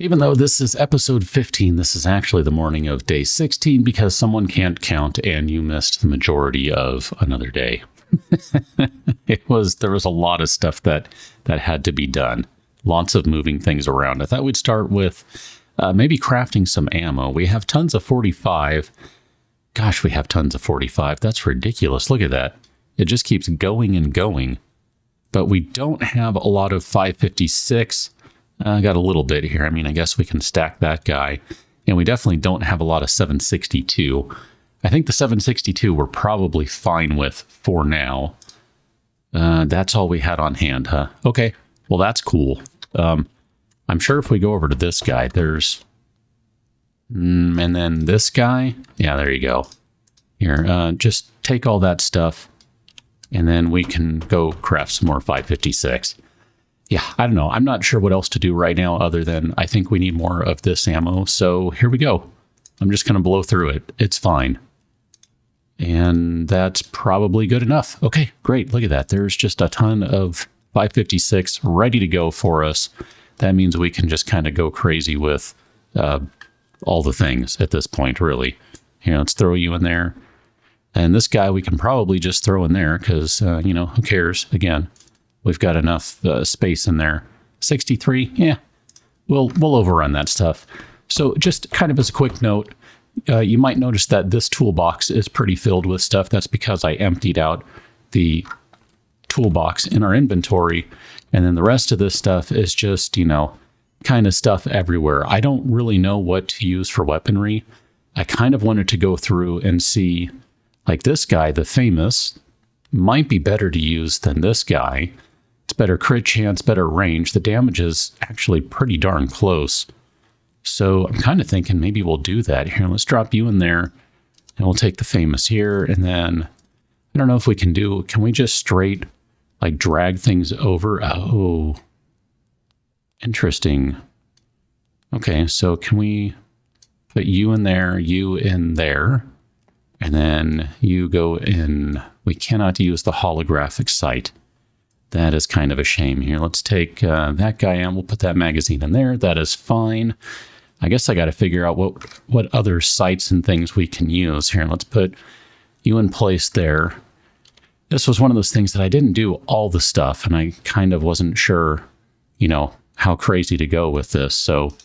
Even though this is episode 15, this is actually the morning of day 16 because someone can't count and you missed the majority of another day. There was a lot of stuff that had to be done. Lots of moving things around. I thought we'd start with maybe crafting some ammo. We have tons of 45. Gosh, we have tons of 45. That's ridiculous. Look at that. It just keeps going and going. But we don't have a lot of 556. I got a little bit here. I mean, I guess we can stack that guy. And we definitely don't have a lot of 762. I think the 762 we're probably fine with for now. That's all we had on hand, huh? Okay, well, that's cool. I'm sure if we go over to this guy, there's... and then this guy. Yeah, there you go. Here, just take all that stuff. And then we can go craft some more 556. Yeah, I don't know. I'm not sure what else to do right now other than I think we need more of this ammo. So here we go. I'm just going to blow through it. It's fine. And that's probably good enough. Okay, great. Look at that. There's just a ton of 556 ready to go for us. That means we can just kind of go crazy with all the things at this point, really. Here, let's throw you in there. And this guy we can probably just throw in there because, who cares? Again, we've got enough space in there. 63, yeah, we'll overrun that stuff. So just kind of as a quick note, you might notice that this toolbox is pretty filled with stuff. That's because I emptied out the toolbox in our inventory. And then the rest of this stuff is just, kind of stuff everywhere. I don't really know what to use for weaponry. I kind of wanted to go through and see, like this guy, the famous, might be better to use than this guy. It's better crit chance, better range. The damage is actually pretty darn close. So I'm kind of thinking maybe we'll do that. Here, let's drop you in there. And we'll take the famous here. And then, I don't know if we can we just straight, like, drag things over? Oh, interesting. Okay, so can we put you in there, and then you go in. We cannot use the holographic sight. That is kind of a shame here. Let's take that guy and we'll put that magazine in there. That is fine. I guess I got to figure out what other sights and things we can use. Here, let's put you in place there. This was one of those things that I didn't do all the stuff, and I kind of wasn't sure, how crazy to go with this. So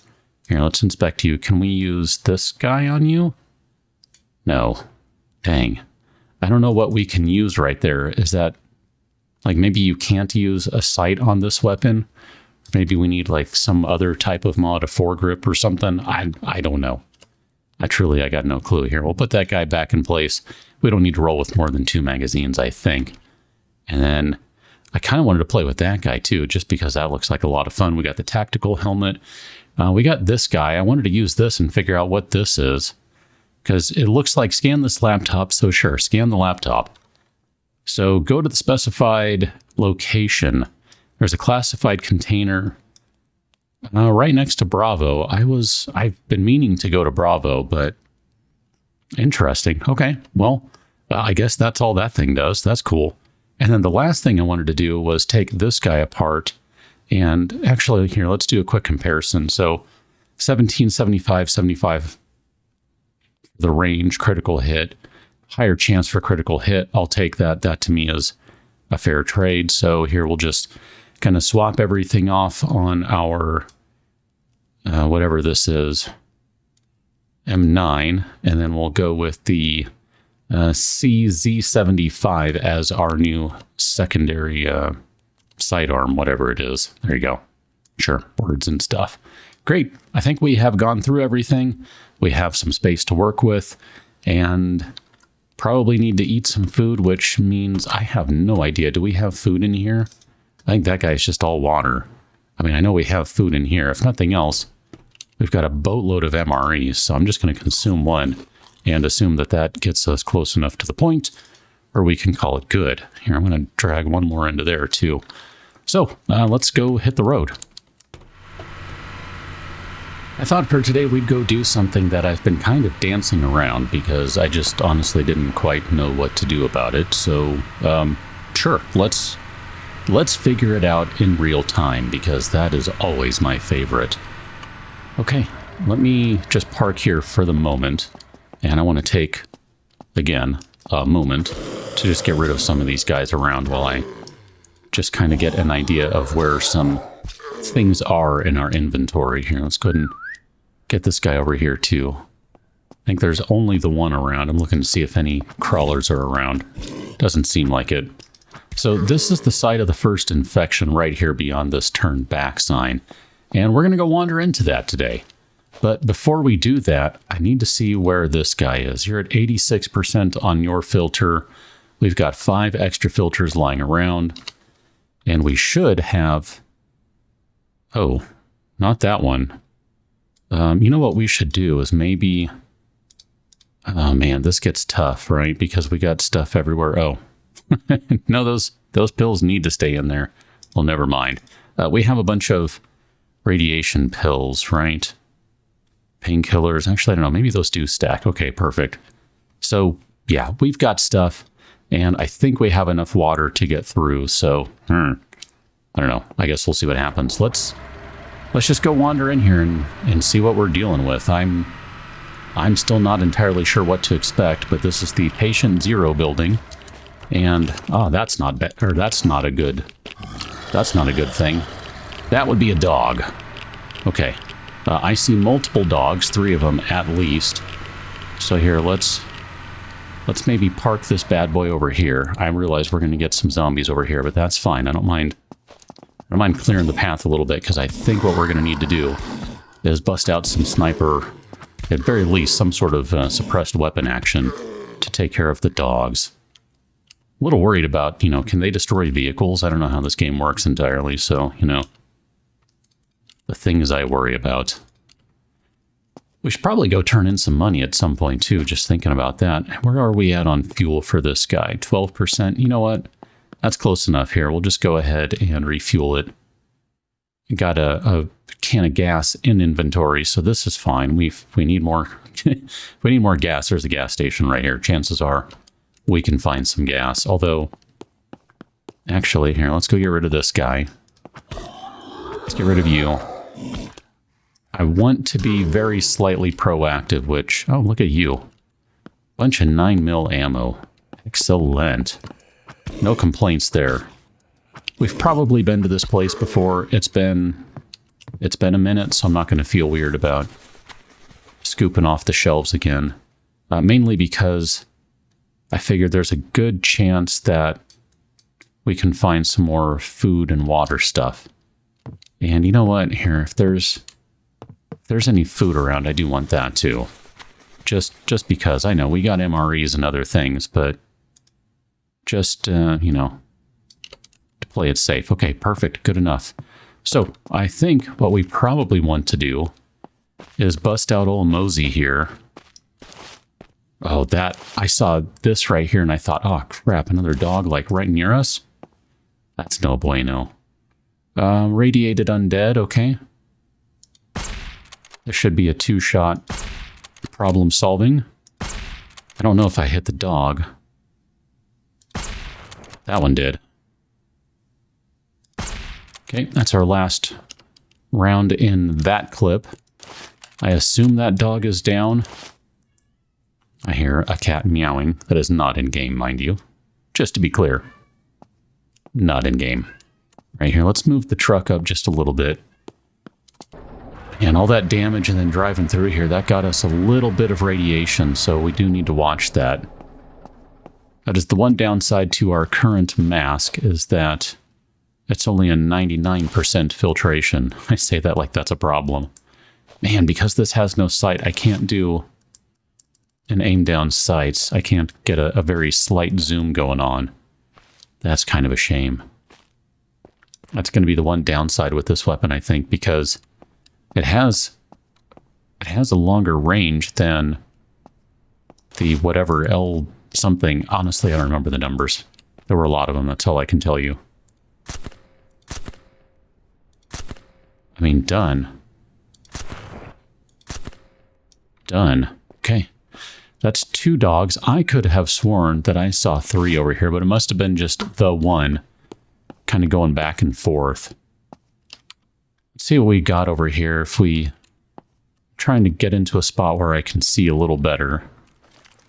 here, let's inspect you. Can we use this guy on you? No. Dang. I don't know what we can use right there. Is that, like, maybe you can't use a sight on this weapon? Maybe we need, like, some other type of mod, a foregrip or something? I don't know. I got no clue here. We'll put that guy back in place. We don't need to roll with more than 2 magazines, I think. And then I kind of wanted to play with that guy, too, just because that looks like a lot of fun. We got the tactical helmet. We got this guy. I wanted to use this and figure out what this is, because it looks like scan this laptop. So sure, scan the laptop. So go to the specified location. There's a classified container right next to Bravo. I've been meaning to go to Bravo, but interesting. Okay, well, I guess that's all that thing does. That's cool. And then the last thing I wanted to do was take this guy apart. And actually, here, let's do a quick comparison. So 1775, the range, critical hit, higher chance for critical hit. I'll take that. That to me is a fair trade. So here we'll just kind of swap everything off on our, whatever this is, M9. And then we'll go with the CZ75 as our new secondary sidearm, whatever it is. There you go. Sure, words and stuff. Great. I think we have gone through everything. We have some space to work with and probably need to eat some food, which means I have no idea. Do we have food in here? I think that guy's just all water. I mean, I know we have food in here. If nothing else, we've got a boatload of MREs, so I'm just going to consume one and assume that gets us close enough to the point, or we can call it good. Here, I'm going to drag one more into there too. So let's go hit the road. I thought for today we'd go do something that I've been kind of dancing around because I just honestly didn't quite know what to do about it. So sure, let's figure it out in real time because that is always my favorite. Okay, let me just park here for the moment. And I want to take, again, a moment to just get rid of some of these guys around while I just kind of get an idea of where some things are in our inventory. Here, let's go ahead and get this guy over here too. I think there's only the one around. I'm looking to see if any crawlers are around. Doesn't seem like it. So this is the site of the first infection right here beyond this turn back sign. And we're going to go wander into that today. But before we do that, I need to see where this guy is. You're at 86% on your filter. We've got 5 extra filters lying around. And we should have... Oh, not that one. You know what we should do is maybe... Oh man, this gets tough, right? Because we got stuff everywhere. Oh, no, those pills need to stay in there. Well, never mind. We have a bunch of radiation pills, right? Painkillers. Actually, I don't know. Maybe those do stack. Okay, perfect. So, yeah, we've got stuff, and I think we have enough water to get through. So, I don't know. I guess we'll see what happens. Let's just go wander in here and see what we're dealing with. I'm still not entirely sure what to expect, but this is the Patient Zero building, and that's not bad, or that's not a good thing. That would be a dog. Okay. I see multiple dogs, 3 of them at least. So here, let's maybe park this bad boy over here. I realize we're going to get some zombies over here, but that's fine. I don't mind clearing the path a little bit, because I think what we're going to need to do is bust out some sniper, at very least some sort of suppressed weapon action to take care of the dogs. A little worried about, can they destroy vehicles? I don't know how this game works entirely, so, the things I worry about. We should probably go turn in some money at some point too, just thinking about that. Where are we at on fuel for this guy? 12%. You know what? That's close enough here. We'll just go ahead and refuel it. Got a can of gas in inventory, so this is fine. We need more we need more gas. There's a gas station right here. Chances are we can find some gas. Although, actually, here, let's go get rid of this guy. Let's get rid of you. I want to be very slightly proactive, which... Oh, look at you. Bunch of 9mm ammo. Excellent. No complaints there. We've probably been to this place before. It's been a minute, so I'm not going to feel weird about scooping off the shelves again. Mainly because I figured there's a good chance that we can find some more food and water stuff. And you know what? Here, if there's any food around, I do want that too. Just because I know we got MREs and other things, but just, to play it safe. Okay, perfect. Good enough. So I think what we probably want to do is bust out old Mosey here. Oh, I saw this right here and I thought, oh crap, another dog like right near us? That's no bueno. Radiated undead, okay. There should be a 2-shot problem solving. I don't know if I hit the dog. That one did. Okay, that's our last round in that clip. I assume that dog is down. I hear a cat meowing. That is not in-game, mind you. Just to be clear. Not in-game. Right here, let's move the truck up just a little bit. And all that damage and then driving through here, that got us a little bit of radiation, so we do need to watch that. That is the one downside to our current mask, is that it's only a 99% filtration. I say that like that's a problem. Man, because this has no sight, I can't do an aim down sights. I can't get a very slight zoom going on. That's kind of a shame. That's going to be the one downside with this weapon, I think, because it has a longer range than the whatever L something. Honestly, I don't remember the numbers. There were a lot of them. That's all I can tell you. I mean, done. Done. Okay. That's 2 dogs. I could have sworn that I saw 3 over here, but it must have been just the one kind of going back and forth. Let's see what we got over here if we trying to get into a spot where I can see a little better.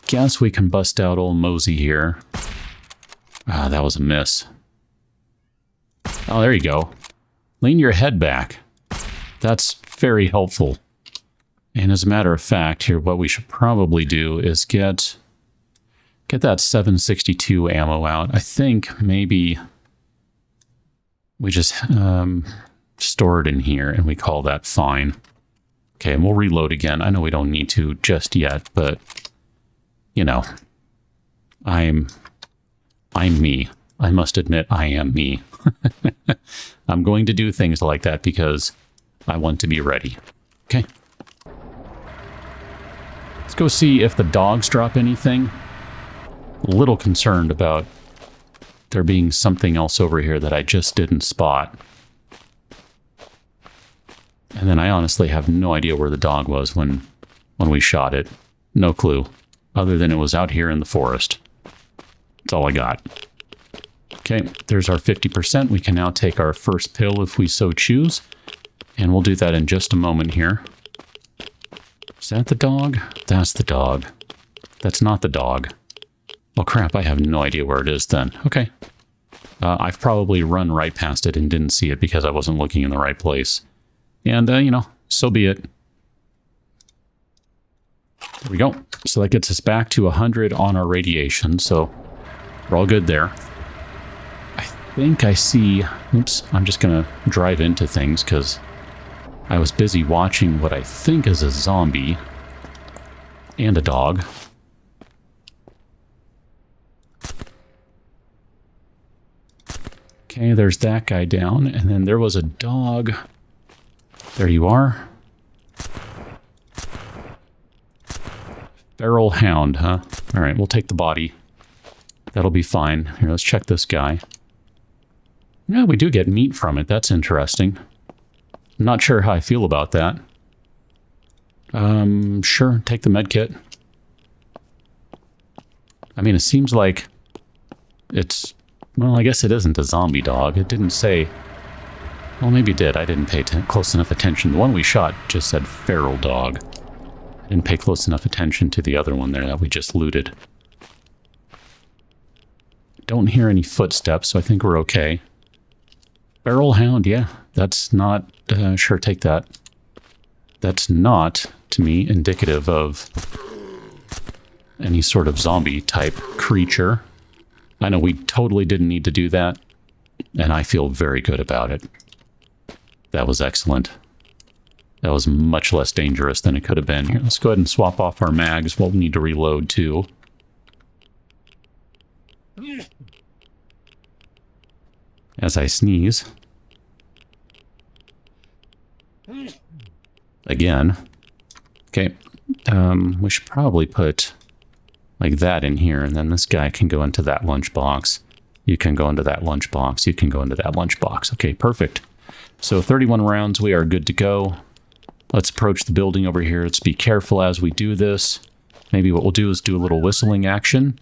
Guess we can bust out old Mosey here. Ah, that was a miss. Oh, there you go. Lean your head back. That's very helpful. And as a matter of fact, here, what we should probably do is get that 762 ammo out. I think maybe we just store it in here and we call that fine. Okay, and we'll reload again. I know we don't need to just yet, but you know, I'm me. I must admit I am me. I'm going to do things like that because I want to be ready. Okay. Let's go see if the dogs drop anything. A little concerned about there being something else over here that I just didn't spot. And then I honestly have no idea where the dog was when we shot it. No clue. Other than it was out here in the forest. That's all I got. Okay, there's our 50%. We can now take our first pill if we so choose. And we'll do that in just a moment here. Is that the dog? That's the dog. That's not the dog. Oh crap, I have no idea where it is then. Okay. I've probably run right past it and didn't see it because I wasn't looking in the right place. And, you know, so be it. There we go. So that gets us back to 100 on our radiation, so we're all good there. I think I see... Oops, I'm just going to drive into things because I was busy watching what I think is a zombie and a dog. Okay, there's that guy down, and then there was a dog. There you are. Feral hound, huh? All right, we'll take the body. That'll be fine. Here, let's check this guy. Yeah, we do get meat from it. That's interesting. I'm not sure how I feel about that. Sure, take the med kit. I mean, it seems like it's... Well, I guess it isn't a zombie dog. It didn't say... Well, maybe it did. I didn't pay close enough attention. The one we shot just said feral dog. I didn't pay close enough attention to the other one there that we just looted. Don't hear any footsteps, so I think we're okay. Feral hound, yeah. That's not... sure, take that. That's not, to me, indicative of any sort of zombie-type creature. I know we totally didn't need to do that, and I feel very good about it. That was excellent. That was much less dangerous than it could have been. Here, let's go ahead and swap off our mags. We'll need to reload, too. As I sneeze. Again. Okay. We should probably put like that in here, and then this guy can go into that lunchbox. You can go into that lunchbox. You can go into that lunchbox. Okay, perfect. So 31 rounds, we are good to go. Let's approach the building over here. Let's be careful as we do this. Maybe what we'll do is do a little whistling action.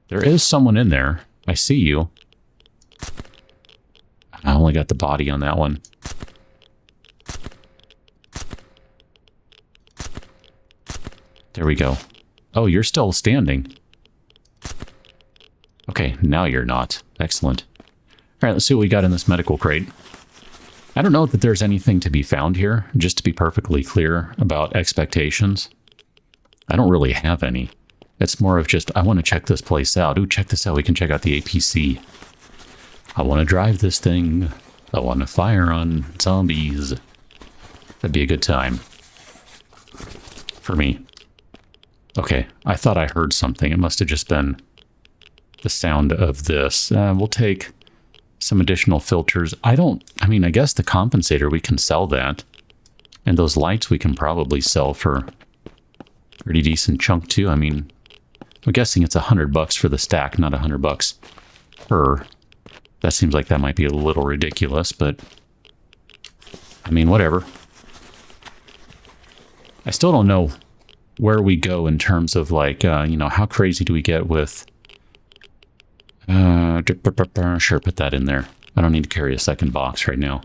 There is someone in there. I see you. I only got the body on that one. There we go. Oh, you're still standing. Okay, now you're not. Excellent. All right, let's see what we got in this medical crate. I don't know that there's anything to be found here, just to be perfectly clear about expectations. I don't really have any. It's more of just, I want to check this place out. Ooh, check this out. We can check out the APC. I want to drive this thing. I want to fire on zombies. That'd be a good time. For me. Okay, I thought I heard something. It must have just been the sound of this. We'll take some additional filters. I mean, I guess the compensator, we can sell that. And those lights we can probably sell for a pretty decent chunk too. I mean, I'm guessing it's $100 for the stack, not $100 per. That seems like that might be a little ridiculous, but I mean, whatever. I still don't know where we go in terms of like, you know, how crazy do we get with... sure, put that in there. I don't need to carry a second box right now.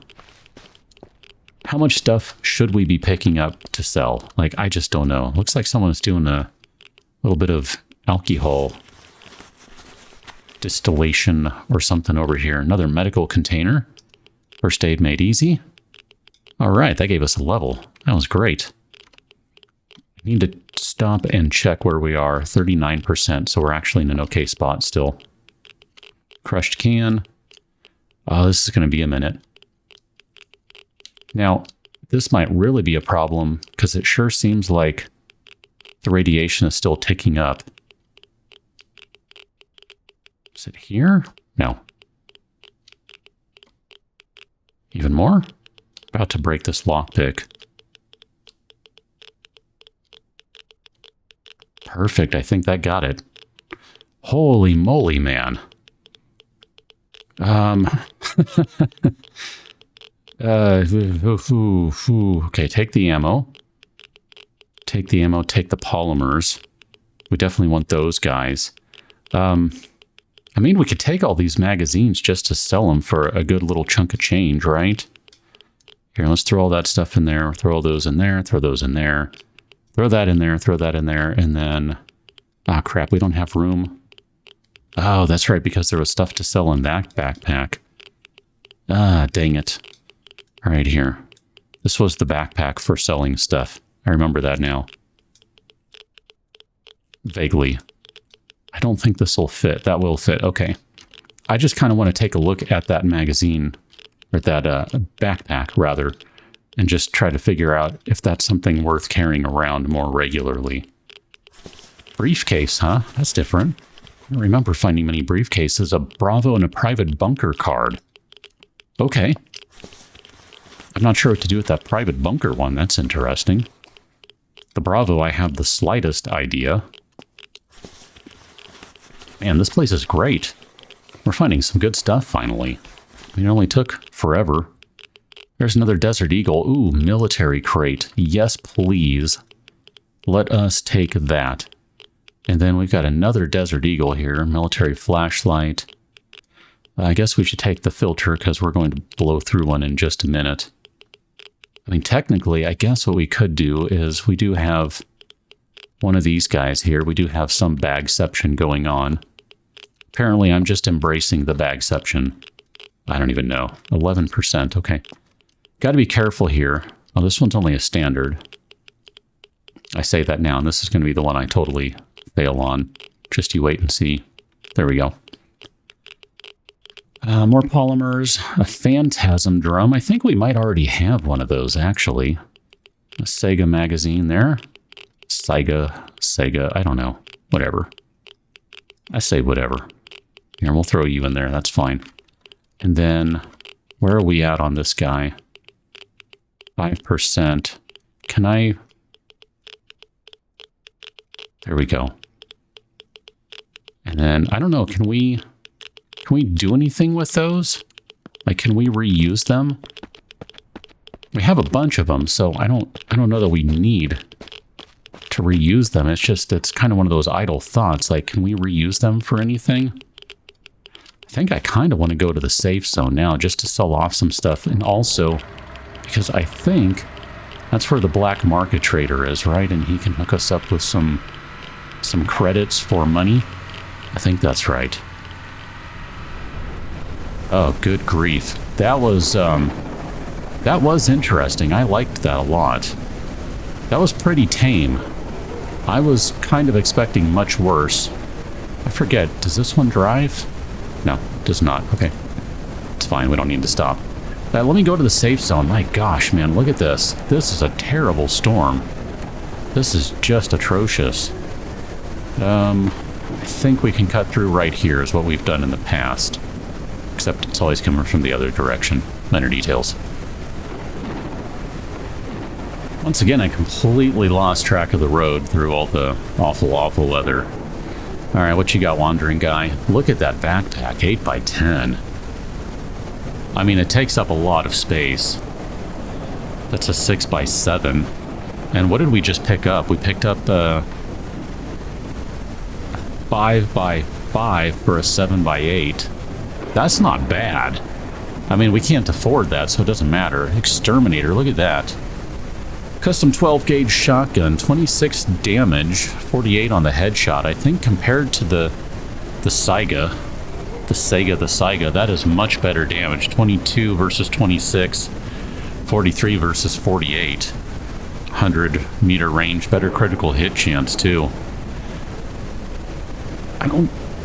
How much stuff should we be picking up to sell? Like, I just don't know. Looks like someone's doing a little bit of alcohol distillation or something over here. Another medical container. First aid made easy. All right, that gave us a level. That was great. I need to stop and check where we are. 39%, so we're actually in an okay spot still. Crushed can. Oh, this is going to be a minute. Now, this might really be a problem because it sure seems like the radiation is still ticking up. Is it here? No. Even more? About to break this lockpick. Perfect. I think that got it. Holy moly, man. Okay, take the ammo. Take the ammo, take the polymers. We definitely want those guys. I mean, we could take all these magazines just to sell them for a good little chunk of change, right? Here, let's throw all that stuff in there. Throw all those in there. Throw those in there. Throw that in there. Throw that in there. And then... ah, crap, we don't have room. Oh, that's right, because there was stuff to sell in that backpack. Ah, dang it. All right, here. This was the backpack for selling stuff. I remember that now. Vaguely. I don't think this will fit. That will fit. Okay. I just kind of want to take a look at that magazine, or that backpack, rather, and just try to figure out if that's something worth carrying around more regularly. Briefcase, huh? That's different. I don't remember finding many briefcases. A Bravo and a private bunker card. Okay. I'm not sure what to do with that private bunker one. That's interesting. The Bravo, I have the slightest idea. Man, this place is great. We're finding some good stuff, finally. It only took forever. There's another Desert Eagle. Ooh, military crate. Yes, please. Let us take that. And then we've got another Desert Eagle here. Military flashlight. I guess we should take the filter because we're going to blow through one in just a minute. I mean, technically, I guess what we could do is we do have one of these guys here. We do have some bagception going on. Apparently, I'm just embracing the bagception. I don't even know. 11%. Okay. Got to be careful here. Oh, this one's only a standard. I say that now, and this is going to be the one I totally fail on. Just you wait and see. There we go. More polymers. A phantasm drum. I think we might already have one of those, actually. A Sega magazine there. Sega, I don't know. Whatever. I say whatever. Here, we'll throw you in there. That's fine. And then, where are we at on this guy? 5%. Can I... There we go. And then, I don't know, can we do anything with those? Like, can we reuse them? We have a bunch of them, so I don't know that we need to reuse them. It's just, it's kind of one of those idle thoughts. Like, can we reuse them for anything? I think I kind of want to go to the safe zone now just to sell off some stuff. And also, because I think that's where the black market trader is, right? And he can hook us up with some credits for money. I think that's right. Oh, good grief. That was interesting. I liked that a lot. That was pretty tame. I was kind of expecting much worse. I forget, does this one drive? No, it does not. Okay. It's fine, we don't need to stop. Let me go to the safe zone. My gosh, man, look at this. This is a terrible storm. This is just atrocious. I think we can cut through right here is what we've done in the past. Except it's always coming from the other direction. Minor details. Once again, I completely lost track of the road through all the awful weather. Alright, what you got, wandering guy? Look at that backpack, 8x10. I mean, it takes up a lot of space. That's a 6x7. And what did we just pick up? We picked up the 5x5 for a 7x8. That's not bad. I mean, we can't afford that, so it doesn't matter. Exterminator, look at that. Custom 12-gauge shotgun, 26 damage, 48 on the headshot. I think compared to the Saiga, that is much better damage. 22 versus 26, 43 versus 48. 100 meter range, better critical hit chance too.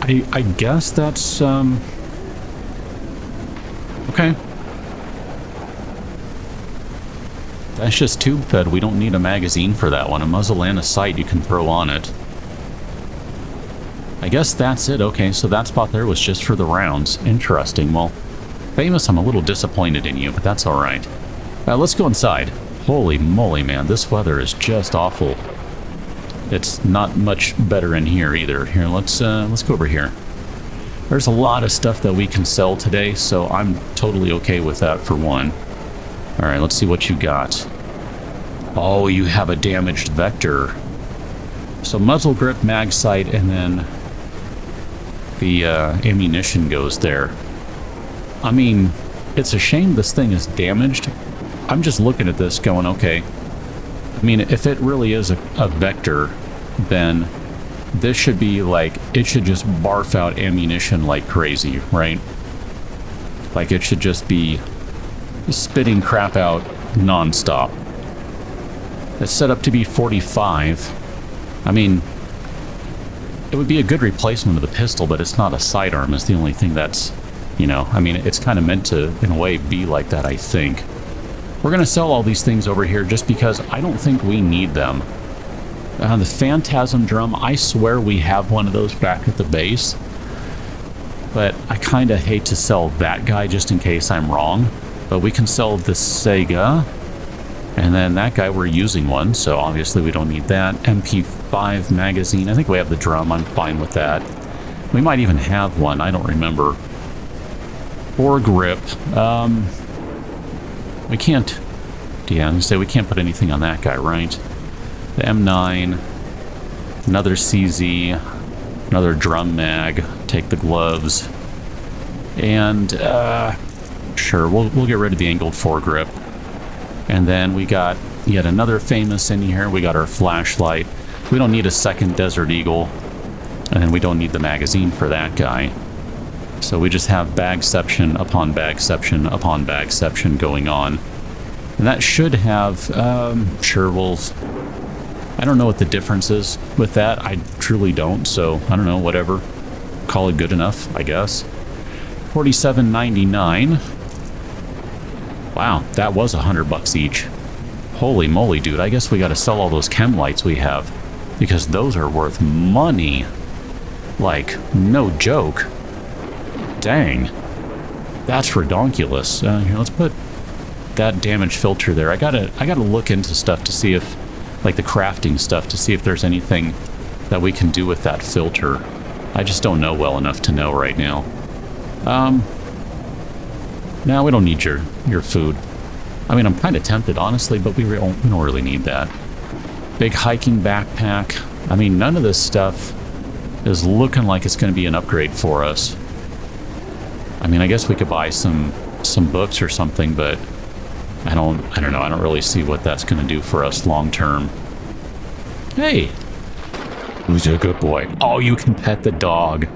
I guess that's okay. That's just tube fed. We don't need a magazine for that one. A muzzle and a sight you can throw on it. I guess that's it. Okay, so that spot there was just for the rounds. Interesting. Well, Famous, I'm a little disappointed in you, but that's all right. Let's go inside. Holy moly, man, this weather is just awful. It's not much better in here either. Here, let's go over here. There's a lot of stuff that we can sell today, so I'm totally okay with that for one. All right, let's see what you got. Oh, you have a damaged vector. So muzzle grip, mag sight, and then the ammunition goes there. I mean, it's a shame this thing is damaged. I'm just looking at this going, okay. I mean, if it really is a vector, then this should be like, it should just barf out ammunition like crazy, right? Like it should just be spitting crap out non-stop. It's set up to be 45. I mean, it would be a good replacement of the pistol, but it's not a sidearm. It's the only thing that's, you know, I mean, it's kind of meant to, in a way, be like that, I think. We're going to sell all these things over here just because I don't think we need them. The Phantasm drum, I swear we have one of those back at the base. But I kind of hate to sell that guy just in case I'm wrong. But we can sell the Sega. And then that guy, we're using one, so obviously we don't need that. MP5 magazine, I think we have the drum, I'm fine with that. We might even have one, I don't remember. Foregrip, we can't, yeah, I'm gonna say we can't put anything on that guy, right? The M9, another CZ, another drum mag, take the gloves, and sure, we'll get rid of the angled foregrip. And then we got yet another Famous in here. We got our flashlight. We don't need a second Desert Eagle, and then we don't need the magazine for that guy. So we just have bagception upon bagception upon bagception going on. And that should have, sure, I don't know what the difference is with that. I truly don't, so I don't know, whatever. Call it good enough, I guess. $47.99. Wow, that was $100 each. Holy moly, dude. I guess we got to sell all those chem lights we have, because those are worth money. Like, no joke. Dang. That's redonkulous. Here, let's put that damage filter there. I gotta look into stuff to see if, like the crafting stuff, to see if there's anything that we can do with that filter. I just don't know well enough to know right now. No, we don't need your food. I mean, I'm kind of tempted, honestly, but we don't really need that. Big hiking backpack. I mean, none of this stuff is looking like it's going to be an upgrade for us. I mean, I guess we could buy some books or something, but I don't know. I don't really see what that's going to do for us long term. Hey, who's a good boy? Oh, you can pet the dog.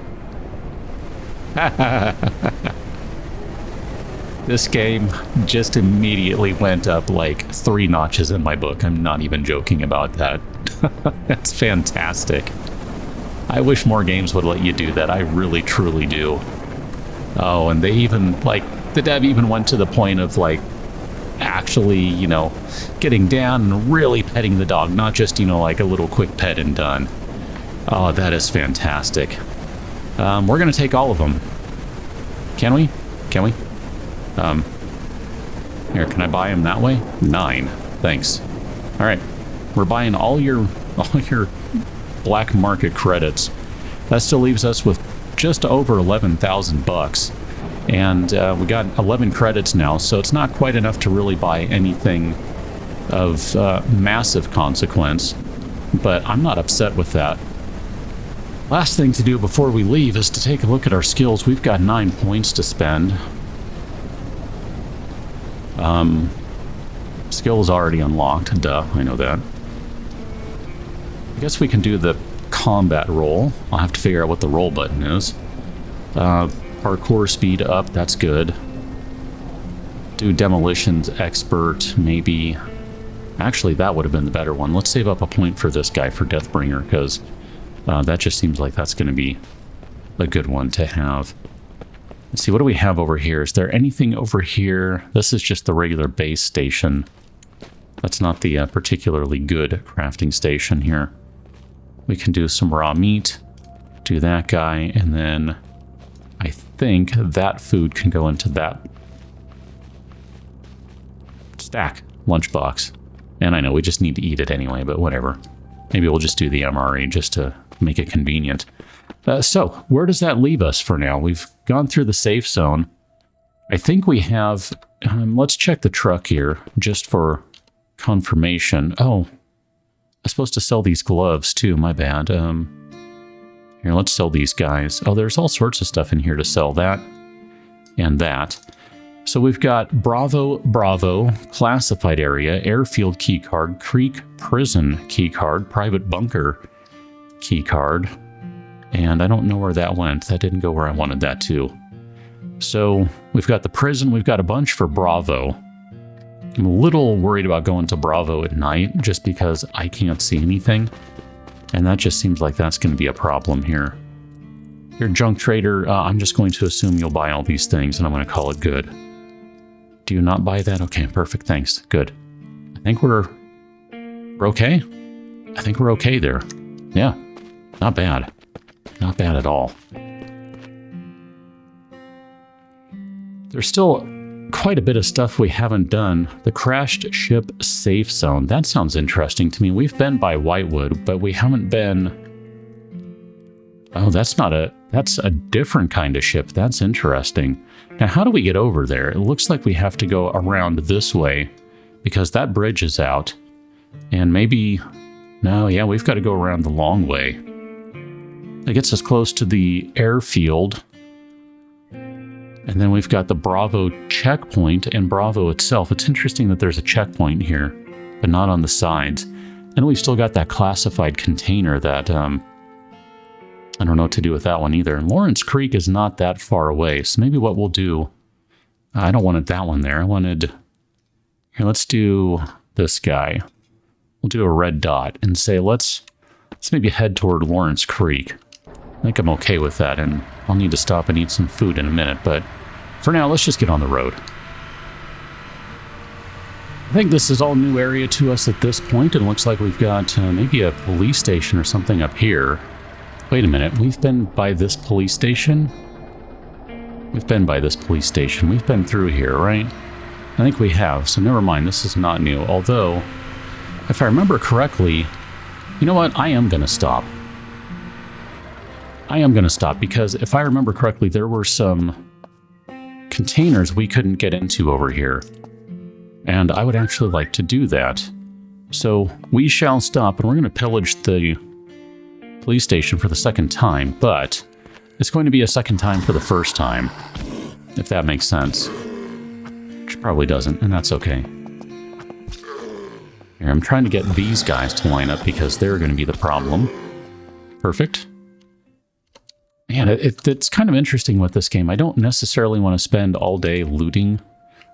This game just immediately went up like 3 notches in my book. I'm not even joking about that. That's fantastic. I wish more games would let you do that. I really, truly do. Oh, and they even, like, the dev even went to the point of, like, actually, you know, getting down and really petting the dog, not just, you know, like a little quick pet and done. Oh, that is fantastic. We're going to take all of them. Can we? Can we? Here, can I buy them that way? 9. Thanks. All right. We're buying all your black market credits. That still leaves us with just over 11,000 bucks. And we got 11 credits now, so it's not quite enough to really buy anything of massive consequence. But I'm not upset with that. Last thing to do before we leave is to take a look at our skills. We've got 9 points to spend. Skill is already unlocked. Duh, I know that. I guess we can do the combat roll. I'll have to figure out what the roll button is. Parkour speed up, that's good. Do demolitions expert, maybe. Actually, that would have been the better one. Let's save up a point for this guy, for Deathbringer, because that just seems like that's going to be a good one to have. Let's see, what do we have over here? Is there anything over here? This is just the regular base station. That's not the particularly good crafting station here. We can do some raw meat, do that guy, and then I think that food can go into that stack lunchbox. And I know we just need to eat it anyway, but whatever. Maybe we'll just do the MRE just to make it convenient. So, where does that leave us for now? We've gone through the safe zone. I think we have... let's check the truck here, just for confirmation. Oh, I'm supposed to sell these gloves, too. My bad. Here, let's sell these guys. Oh, there's all sorts of stuff in here to sell. That and that. So we've got Bravo, Bravo, classified area, airfield keycard, Creek prison keycard, private bunker keycard. And I don't know where that went. That didn't go where I wanted that to. So we've got the prison. We've got a bunch for Bravo. I'm a little worried about going to Bravo at night just because I can't see anything. And that just seems like that's going to be a problem here. You're a junk trader. I'm just going to assume you'll buy all these things and I'm going to call it good. Do you not buy that? Okay, perfect. Thanks. Good. I think we're okay. I think we're okay there. Yeah, not bad. Not bad at all. There's still quite a bit of stuff we haven't done. The crashed ship safe zone. That sounds interesting to me. We've been by Whitewood, but we haven't been... Oh, that's a different kind of ship. That's interesting. Now, how do we get over there? It looks like we have to go around this way because that bridge is out. And maybe... No, yeah, we've got to go around the long way. It gets us close to the airfield. And then we've got the Bravo checkpoint and Bravo itself. It's interesting that there's a checkpoint here, but not on the sides. And we've still got that classified container that, I don't know what to do with that one either. Lawrence Creek is not that far away, so maybe what we'll do... I don't want that one there. I wanted... Here, let's do this guy. We'll do a red dot and say, let's maybe head toward Lawrence Creek. I think I'm okay with that, and I'll need to stop and eat some food in a minute, but for now, let's just get on the road. I think this is all new area to us at this point. It looks like we've got maybe a police station or something up here. Wait a minute, we've been by this police station? We've been by this police station. We've been through here, right? I think we have, so never mind, this is not new. Although, if I remember correctly, you know what? I am going to stop. I am going to stop because if I remember correctly, there were some containers we couldn't get into over here. And I would actually like to do that. So we shall stop and we're going to pillage the police station for the second time, but it's going to be a second time for the first time, if that makes sense. Which probably doesn't, and that's okay. Here, I'm trying to get these guys to line up because they're going to be the problem. Perfect. Man, it's kind of interesting with this game. I don't necessarily want to spend all day looting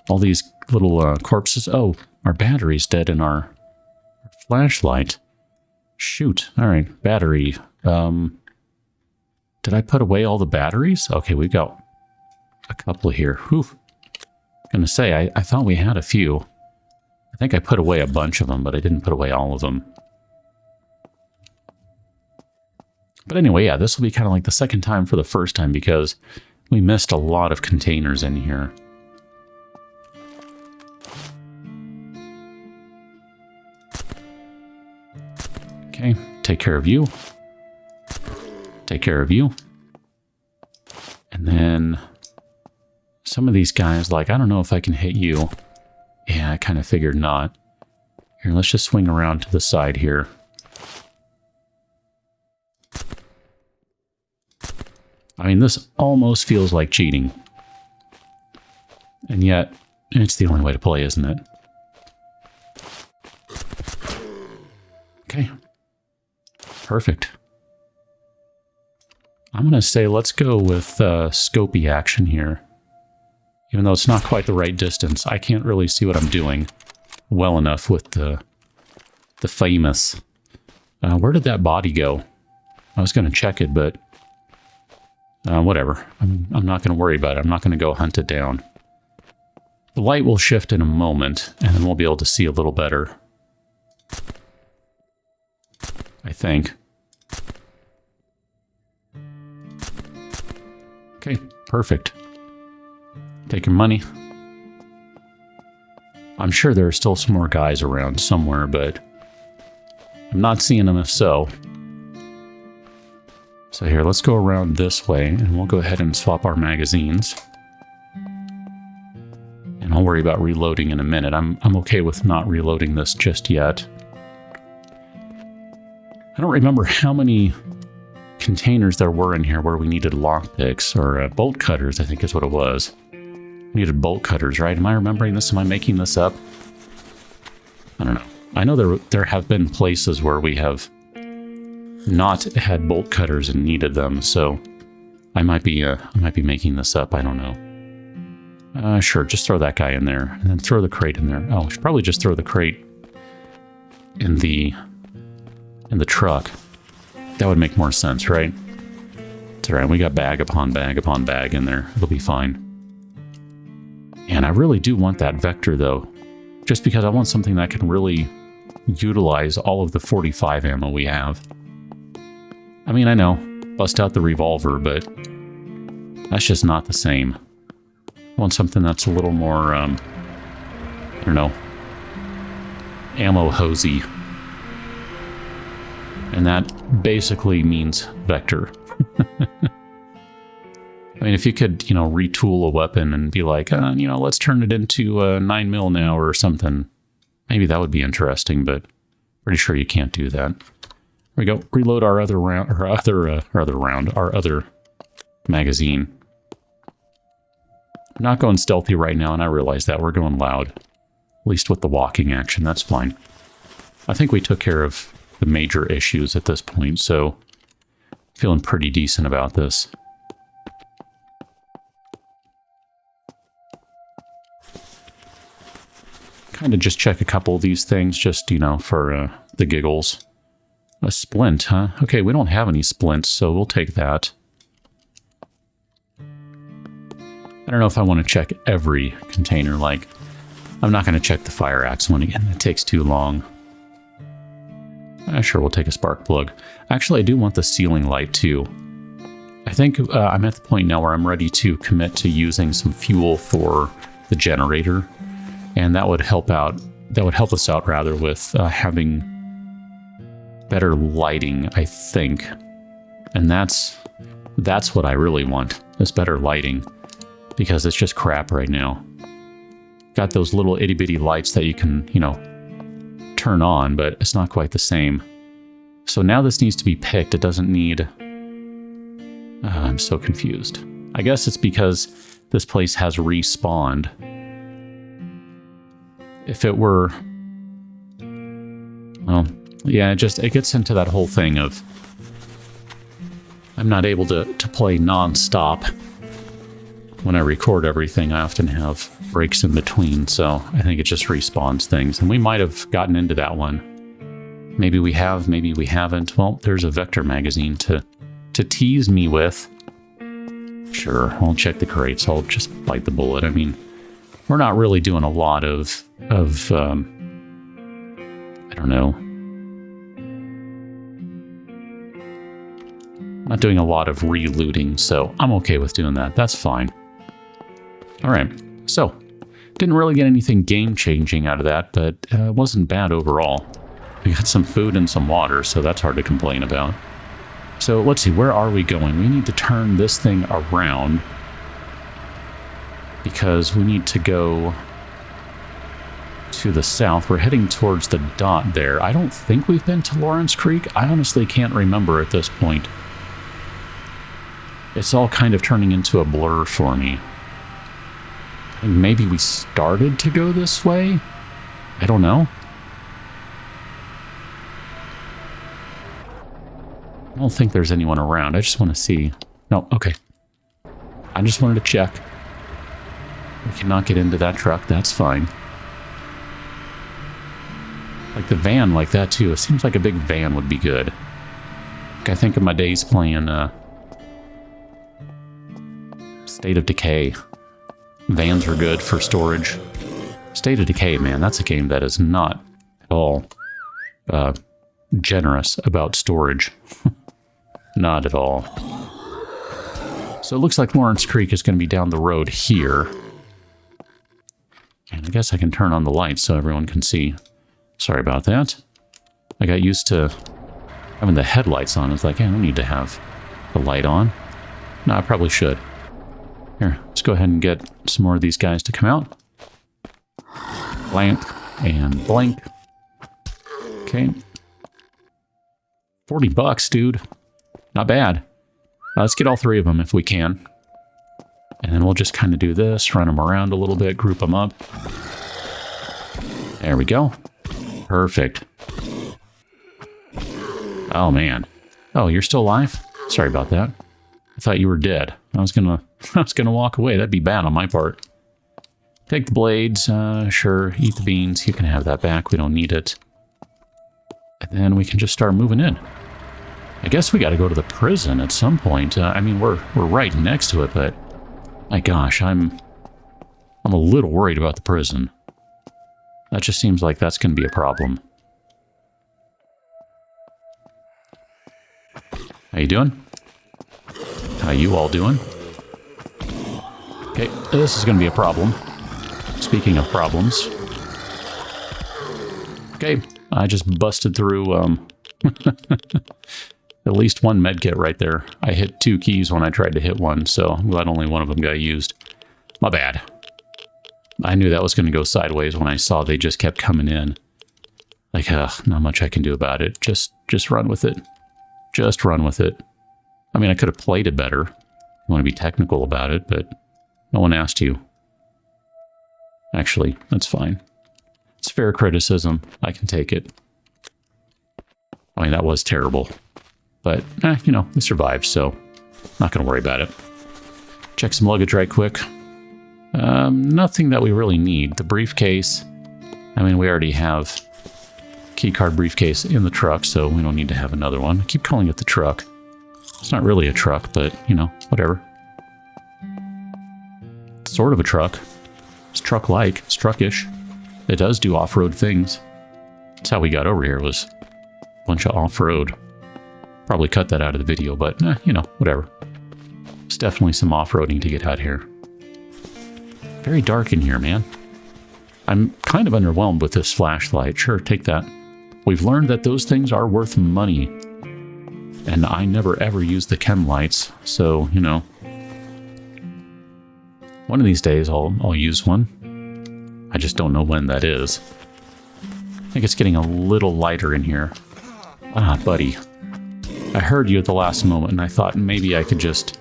all these little corpses. Oh, our battery's dead in our flashlight. Shoot. All right, battery. Did I put away all the batteries? Okay, we've got a couple here. Whew. I'm going to say, I thought we had a few. I think I put away a bunch of them, but I didn't put away all of them. But anyway, yeah, this will be kind of like the second time for the first time because we missed a lot of containers in here. Okay, take care of you. Take care of you. And then some of these guys, like, I don't know if I can hit you. Yeah, I kind of figured not. Here, let's just swing around to the side here. I mean, this almost feels like cheating. And yet, It's the only way to play, isn't it? Okay. Perfect. I'm going to say let's go with scopy action here. Even though it's not quite the right distance, I can't really see what I'm doing well enough with the famous. Where did that body go? I was going to check it, but whatever. I'm not going to worry about it. I'm not going to go hunt it down. The light will shift in a moment, and then we'll be able to see a little better. I think. Okay, perfect. Take your money. I'm sure there are still some more guys around somewhere, but I'm not seeing them if so. So here, let's go around this way, and we'll go ahead and swap our magazines. And I'll worry about reloading in a minute. I'm okay with not reloading this just yet. I don't remember how many containers there were in here where we needed lockpicks, or bolt cutters, I think is what it was. We needed bolt cutters, right? Am I remembering this? Am I making this up? I don't know. I know there have been places where we have not had bolt cutters and needed them, so I might be making this up. I don't know. Sure, just throw that guy in there, and then throw the crate in there. Oh, I should probably just throw the crate in the truck. That would make more sense, right? It's all right. We got bag upon bag upon bag in there. It'll be fine. And I really do want that vector, though, just because I want something that can really utilize all of the 45 ammo we have. I mean, I know, bust out the revolver, but that's just not the same. I want something that's a little more, I don't know, ammo hosey. And that basically means vector. I mean, if you could, retool a weapon and be like, let's turn it into 9mm now or something, maybe that would be interesting, but pretty sure you can't do that. There we go. Reload our other round, our other magazine. I'm not going stealthy right now, and I realize that. We're going loud. At least with the walking action, that's fine. I think we took care of the major issues at this point, so feeling pretty decent about this. Kind of just check a couple of these things, just, for the giggles. A splint, huh? Okay, we don't have any splints, so we'll take that. I don't know if I want to check every container, like, I'm not going to check the fire axe one again. It takes too long. Sure, we'll take a spark plug. Actually, I do want the ceiling light, too. I think I'm at the point now where I'm ready to commit to using some fuel for the generator. And that would help out. That would help us out rather with having better lighting, I think. And that's what I really want, is better lighting, because it's just crap right now. Got those little itty bitty lights that you can, turn on, but it's not quite the same. So now this needs to be picked. It doesn't need. I'm so confused. I guess it's because this place has respawned. If it were, well, yeah, it gets into that whole thing of I'm not able to play non-stop. When I record everything, I often have breaks in between, so I think it just respawns things. And we might have gotten into that one. Maybe we have, maybe we haven't. Well, there's a vector magazine to tease me with. Sure, I'll check the crates. I'll just bite the bullet. I mean, we're not really doing a lot of I don't know. Not doing a lot of relooting, so I'm okay with doing that. That's fine. All right, so didn't really get anything game-changing out of that, but it wasn't bad overall. We got some food and some water, so that's hard to complain about. So let's see, where are we going? We need to turn this thing around because we need to go to the south. We're heading towards the dot there. I don't think we've been to Lawrence Creek. I honestly can't remember at this point. It's all kind of turning into a blur for me. And maybe we started to go this way? I don't know. I don't think there's anyone around. I just want to see. No, okay. I just wanted to check. We cannot get into that truck. That's fine. Like the van like that too. It seems like a big van would be good. Like I think of my days playing State of Decay. Vans are good for storage. State of Decay, man, that's a game that is not at all generous about storage. Not at all. So it looks like Lawrence Creek is going to be down the road here. And I guess I can turn on the lights so everyone can see. Sorry about that. I got used to having the headlights on. It's like, I don't need to have the light on. No, I probably should. Here, let's go ahead and get some more of these guys to come out. Blank and blank. Okay. $40, dude. Not bad. Let's get all three of them if we can. And then we'll just kind of do this, run them around a little bit, group them up. There we go. Perfect. Oh, man. Oh, you're still alive? Sorry about that. I thought you were dead. I was gonna walk away. That'd be bad on my part. Take the blades. Sure. Eat the beans. You can have that back. We don't need it. And then we can just start moving in. I guess we got to go to the prison at some point. I mean, we're right next to it, but my gosh, I'm a little worried about the prison. That just seems like that's going to be a problem. How you doing? How you all doing? Okay, this is going to be a problem. Speaking of problems. Okay, I just busted through at least one medkit right there. I hit 2 keys when I tried to hit one, so I'm glad only one of them got used. My bad. I knew that was going to go sideways when I saw they just kept coming in. Like, not much I can do about it. Just run with it. Just run with it. I mean, I could have played it better. I want to be technical about it, but no one asked you. Actually, that's fine. It's fair criticism. I can take it. I mean, that was terrible. But, you know, we survived, so not going to worry about it. Check some luggage right quick. Nothing that we really need. The briefcase, I mean, we already have keycard briefcase in the truck, so we don't need to have another one. I keep calling it the truck. It's not really a truck, but, you know, whatever. It's sort of a truck. It's truck-like. It's truckish. It does do off-road things. That's how we got over here, was a bunch of off-road. Probably cut that out of the video, but, you know, whatever. It's definitely some off-roading to get out here. Very dark in here, man. I'm kind of underwhelmed with this flashlight. Sure, take that. We've learned that those things are worth money. And I never ever use the chem lights, so, you know. One of these days I'll use one. I just don't know when that is. I think it's getting a little lighter in here. Ah, buddy. I heard you at the last moment, and I thought maybe I could just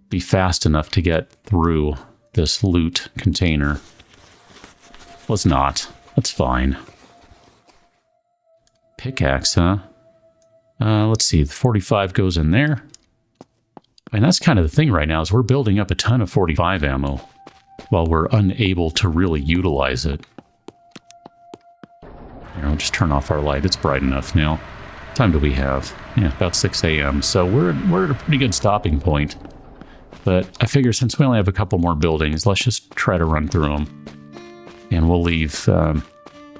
be fast enough to get through this loot container. Was not. That's fine. Pickaxe, huh? Let's see. The 45 goes in there. And that's kind of the thing right now, is we're building up a ton of 45 ammo while we're unable to really utilize it. Here, I'll just turn off our light. It's bright enough now. What time do we have? Yeah, about 6 a.m. So we're at a pretty good stopping point. But I figure since we only have a couple more buildings, let's just try to run through them. And we'll leave. I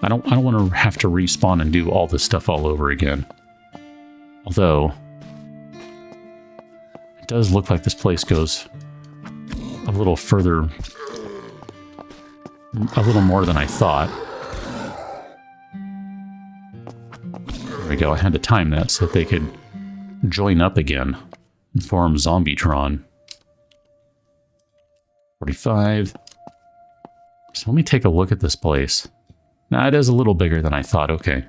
don't want to have to respawn and do all this stuff all over again. Although, it does look like this place goes a little further, a little more than I thought. There we go. I had to time that so that they could join up again and form Zombie-tron. 45. So let me take a look at this place. Now, it is a little bigger than I thought. Okay.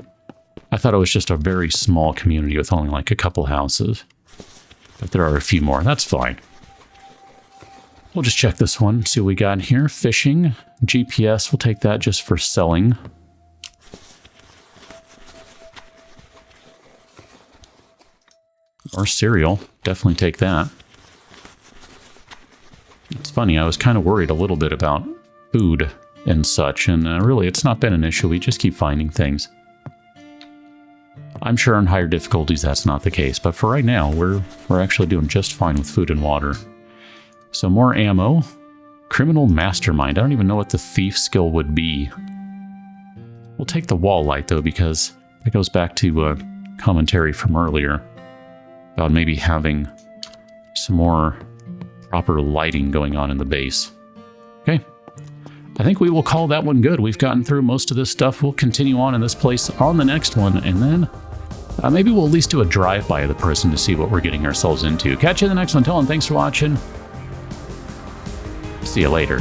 I thought it was just a very small community with only like a couple houses. But there are a few more. That's fine. We'll just check this one, see what we got here. Fishing, GPS, we'll take that just for selling. Or cereal, definitely take that. It's funny, I was kind of worried a little bit about food and such, and really it's not been an issue. We just keep finding things. I'm sure on higher difficulties that's not the case, but for right now, we're actually doing just fine with food and water. So more ammo. Criminal mastermind. I don't even know what the thief skill would be. We'll take the wall light, though, because it goes back to commentary from earlier about maybe having some more proper lighting going on in the base. Okay. I think we will call that one good. We've gotten through most of this stuff. We'll continue on in this place on the next one, and then maybe we'll at least do a drive-by of the prison to see what we're getting ourselves into. Catch you in the next one. Till then, thanks for watching. See you later.